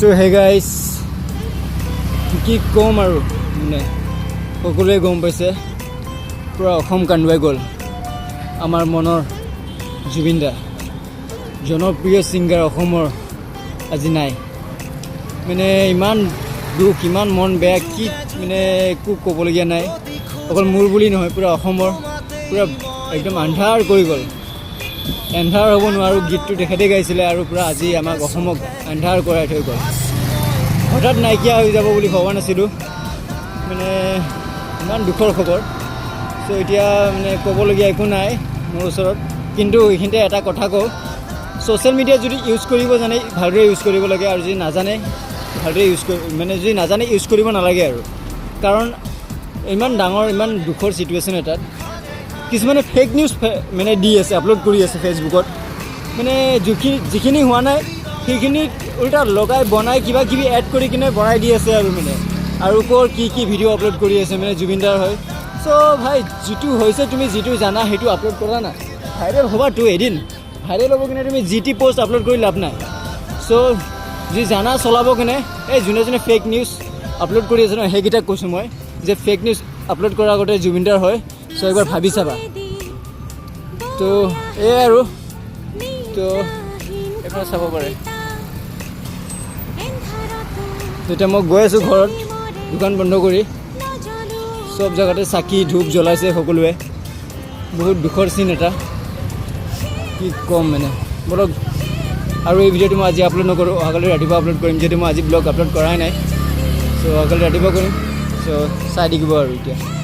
so hey guys কি ক'ম আৰু মানে সকলোৱে গম পাইছে পূৰা অসম কান্দুৱাই গ'ল আমাৰ মনৰ জুবিন দা জনপ্ৰিয় ছিংগাৰ অসমৰ আজি নাই মানে ইমান দুখ ইমান মন বেয়া কি মানে একো ক'বলগীয়া নাই অকল মোৰ বুলি নহয় পূৰা অসমৰ পূৰা একদম আন্ধাৰ কৰি গ'ল এন্ধাৰ হ'ব নোৱাৰোঁ গীতটো তেখেতে গাইছিলে আৰু পূৰা আজি আমাক অসমক আন্ধাৰ কৰাই থৈ গ'ল হঠাৎ নাইকিয়া হৈ যাব বুলি ভবা নাছিলোঁ মানে ইমান দুখৰ খবৰ চ' এতিয়া মানে ক'বলগীয়া একো নাই মোৰ ওচৰত কিন্তু এইখিনিতে এটা কথা কওঁ ছ'চিয়েল মিডিয়া যদি ইউজ কৰিব জানে ভালদৰে ইউজ কৰিব লাগে আৰু যদি নাজানে ভালদৰে ইউজ কৰি মানে যদি নাজানে ইউজ কৰিব নালাগে আৰু কাৰণ ইমান ডাঙৰ ইমান দুখৰ ছিটুৱেশ্যন এটাত কিছুমানে ফেক নিউজ মানে দি আছে আপলোড কৰি আছে ফেচবুকত মানে যিখিনি হোৱা নাই সেইখিনি উল্টা লগাই বনাই কিবা কিবি এড কৰি কিনে বনাই দি আছে আৰু মানে আৰু ক'ৰ কি ভিডিঅ' আপলোড কৰি আছে মানে জুবিনদাৰ হয় চ' ভাই যিটো হৈছে তুমি যিটো জানা সেইটো আপলোড কৰা না ভাইৰেল হ'বাতো এদিন ভাইৰেল হ'ব কিনে তুমি যি টি পষ্ট আপলোড কৰি লাভ নাই চ' যি জানা চলাব কিনে এই যোনে ফেক নিউজ আপলোড কৰি আছে ন সেইকেইটাক কৈছোঁ মই যে ফেক নিউজ আপলোড কৰাৰ আগতে জুবিনদাৰ হয় চ' একবাৰ ভাবি চাবা তো এয়াই আৰু তো এবাৰ চাব পাৰে এতিয়া মই গৈ আছোঁ ঘৰত দোকান বন্ধ কৰি চব জেগাতে চাকি ধূপ জ্বলাইছে সকলোৱে বহুত দুখৰ চিন এটা কি ক'ম মানে বলক আৰু এই ভিডিঅ'টো মই আজি আপলোড নকৰোঁ অহাকালি ৰাতিপুৱা আপলোড কৰিম যিহেতু মই আজি ব্লগ আপলোড কৰাই নাই চ' অহাকালি ৰাতিপুৱা কৰিম চ' চাই থাকিব আৰু এতিয়া